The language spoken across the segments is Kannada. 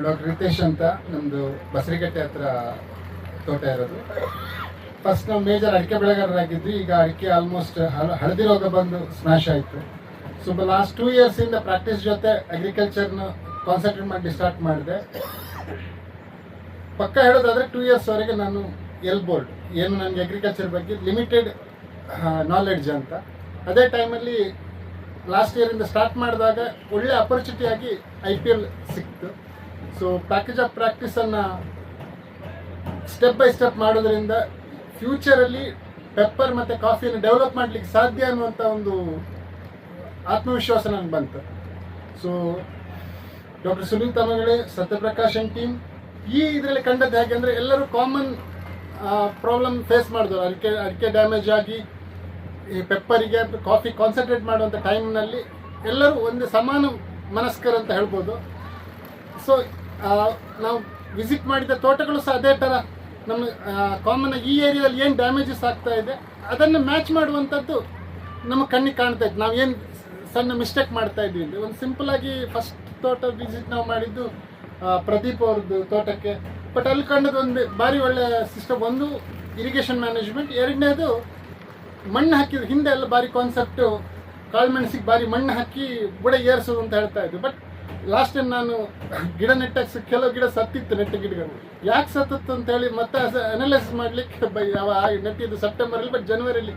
ಡಾಕ್ಟರ್ ರಿತೇಶ್ ಅಂತ ನಮ್ಮದು ಬಸರಿಕಟ್ಟೆ ಹತ್ರ ತೋಟ ಇರೋದು. ಫಸ್ಟ್ ನಾವು ಮೇಜರ್ ಅಡಿಕೆ ಬೆಳೆಗಾರರಾಗಿದ್ವಿ. ಈಗ ಅಡಿಕೆ ಆಲ್ಮೋಸ್ಟ್ ಹಳದಿ ರೋಗ ಬಂದು ಸ್ಮ್ಯಾಶ್ ಆಯಿತು. ಸೊ ಲಾಸ್ಟ್ 2 ಇಯರ್ಸಿಂದ ಪ್ರಾಕ್ಟೀಸ್ ಜೊತೆ ಅಗ್ರಿಕಲ್ಚರ್ನ ಕಾನ್ಸಂಟ್ರೇಟ್ ಮಾಡಿ ಸ್ಟಾರ್ಟ್ ಮಾಡಿದೆ. ಪಕ್ಕ ಹೇಳೋದಾದರೆ 2 ಇಯರ್ಸ್ವರೆಗೆ ನಾನು ಬೋರ್ಡ್ ಏನು ನನಗೆ ಅಗ್ರಿಕಲ್ಚರ್ ಬಗ್ಗೆ ಲಿಮಿಟೆಡ್ ನಾಲೆಡ್ಜ್ ಅಂತ. ಅದೇ ಟೈಮಲ್ಲಿ ಲಾಸ್ಟ್ ಇಯರಿಂದ ಸ್ಟಾರ್ಟ್ ಮಾಡಿದಾಗ ಒಳ್ಳೆ ಅಪರ್ಚುನಿಟಿಯಾಗಿ IPL ಸಿಕ್ತು. ಸೊ ಪ್ಯಾಕೇಜ್ ಆಫ್ ಪ್ರಾಕ್ಟೀಸನ್ನು ಸ್ಟೆಪ್ ಬೈ ಸ್ಟೆಪ್ ಮಾಡೋದ್ರಿಂದ ಫ್ಯೂಚರಲ್ಲಿ ಪೆಪ್ಪರ್ ಮತ್ತು ಕಾಫಿಯನ್ನು ಡೆವಲಪ್ ಮಾಡಲಿಕ್ಕೆ ಸಾಧ್ಯ ಅನ್ನುವಂಥ ಒಂದು ಆತ್ಮವಿಶ್ವಾಸ ನನಗೆ ಬಂತು. ಸೊ ಡಾಕ್ಟರ್ ಸುನೀಲ್ ತಮಗಳೆ, ಸತ್ಯಪ್ರಕಾಶನ್ ಟೀಮ್ ಇದರಲ್ಲಿ ಕಂಡದ್ದು ಹೇಗೆ ಅಂದರೆ ಎಲ್ಲರೂ ಕಾಮನ್ ಪ್ರಾಬ್ಲಮ್ ಫೇಸ್ ಮಾಡಿದ್ರು. ಅಡಿಕೆ ಡ್ಯಾಮೇಜ್ ಆಗಿ ಈ ಪೆಪ್ಪರಿಗೆ ಕಾಫಿ ಕಾನ್ಸಂಟ್ರೇಟ್ ಮಾಡುವಂಥ ಟೈಮ್ನಲ್ಲಿ ಎಲ್ಲರೂ ಒಂದು ಸಮಾನ ಮನಸ್ಕರ ಅಂತ ಹೇಳ್ಬೋದು. ಸೊ ನಾವು ವಿಸಿಟ್ ಮಾಡಿದ ತೋಟಗಳು ಸಹ ಅದೇ ಥರ ನಮ್ಮ ಕಾಮನ್ ಈ ಏರಿಯಾದಲ್ಲಿ ಏನು ಡ್ಯಾಮೇಜಸ್ ಆಗ್ತಾ ಇದೆ ಅದನ್ನು ಮ್ಯಾಚ್ ಮಾಡುವಂಥದ್ದು ನಮ್ಮ ಕಣ್ಣಿಗೆ ಕಾಣ್ತಾ ಇತ್ತು. ನಾವು ಏನು ಸಣ್ಣ ಮಿಸ್ಟೇಕ್ ಮಾಡ್ತಾ ಇದ್ವಿ ಅಂದರೆ ಒಂದು ಸಿಂಪಲಾಗಿ ಫಸ್ಟ್ ತೋಟ ವಿಸಿಟ್ ನಾವು ಮಾಡಿದ್ದು ಪ್ರದೀಪ್ ಅವ್ರದ್ದು ತೋಟಕ್ಕೆ. ಬಟ್ ಅಲ್ಲಿ ಕಂಡದ್ದು ಒಂದು ಭಾರಿ ಒಳ್ಳೆಯ ಸಿಸ್ಟಮ್. ಒಂದು ಇರಿಗೇಷನ್ ಮ್ಯಾನೇಜ್ಮೆಂಟ್, ಎರಡನೇದು ಮಣ್ಣು ಹಾಕಿದ್ರು. ಹಿಂದೆ ಎಲ್ಲ ಭಾರಿ ಕಾನ್ಸೆಪ್ಟು ಕಾಳುಮೆಣಸಿಗೆ ಭಾರಿ ಮಣ್ಣು ಹಾಕಿ ಬುಡ ಏರಿಸೋದು ಅಂತ ಹೇಳ್ತಾ ಇದ್ವಿ. ಬಟ್ ಲಾಸ್ಟ್ ಟೈಮ್ ನಾನು ಗಿಡ ನೆಟ್ಟಾಗ ಕೆಲವು ಗಿಡ ಸತ್ತಿತ್ತು, ನೆಟ್ಟ ಗಿಡಗಳು ಯಾಕೆ ಸತ್ತಿತ್ತು ಅಂತೇಳಿ ಮತ್ತೆ ಅನಲೈಸಿಸ್ ಮಾಡಲಿಕ್ಕೆ ನೆಟ್ಟಿದ್ದು ಸೆಪ್ಟೆಂಬರಲ್ಲಿ. ಬಟ್ ಜನವರಿಯಲ್ಲಿ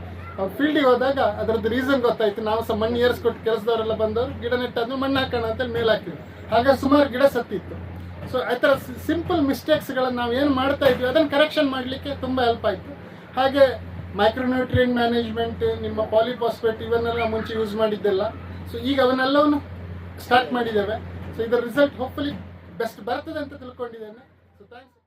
ಫೀಲ್ಡಿಗೆ ಹೋದಾಗ ಅದರದ್ದು ರೀಸನ್ ಗೊತ್ತಾಯಿತು. ನಾವು ಸಹ ಮಣ್ಣು ಏರಿಸ್ಕೊಟ್ಟು ಕೆಲಸದವರೆಲ್ಲ ಬಂದವರು ಗಿಡ ನೆಟ್ಟಾದ್ಮೇಲೆ ಮಣ್ಣು ಹಾಕೋಣ ಅಂತೇಳಿ ಮೇಲೆ ಹಾಕಿದ್ವಿ. ಹಾಗಾಗಿ ಸುಮಾರು ಗಿಡ ಸತ್ತಿತ್ತು. ಸೊ ಆ ಥರ ಸಿಂಪಲ್ ಮಿಸ್ಟೇಕ್ಸ್ಗಳನ್ನು ನಾವು ಏನು ಮಾಡ್ತಾ ಇದ್ವಿ ಅದನ್ನು ಕರೆಕ್ಷನ್ ಮಾಡಲಿಕ್ಕೆ ತುಂಬ ಹೆಲ್ಪ್ ಆಯಿತು. ಹಾಗೆ ಮೈಕ್ರೋನ್ಯೂಟ್ರಿಯೆಂಟ್ ಮ್ಯಾನೇಜ್ಮೆಂಟ್, ನಿಮ್ಮ ಪಾಲಿಫಾಸ್ಫೇಟ್ ಇವನ್ನೆಲ್ಲ ಮುಂಚೆ ಯೂಸ್ ಮಾಡಿದ್ದೆಲ್ಲ. ಸೊ ಈಗ ಅವನ್ನೆಲ್ಲವನ್ನು ಸ್ಟಾರ್ಟ್ ಮಾಡಿದ್ದೇವೆ. ಸೊ ಇದರ ರಿಸಲ್ಟ್ ಹೋಪ್ಫುಲಿ ಬೆಸ್ಟ್ ಬರ್ತದೆ ಅಂತ ತಿಳ್ಕೊಂಡಿದ್ದೇನೆ. So thanks.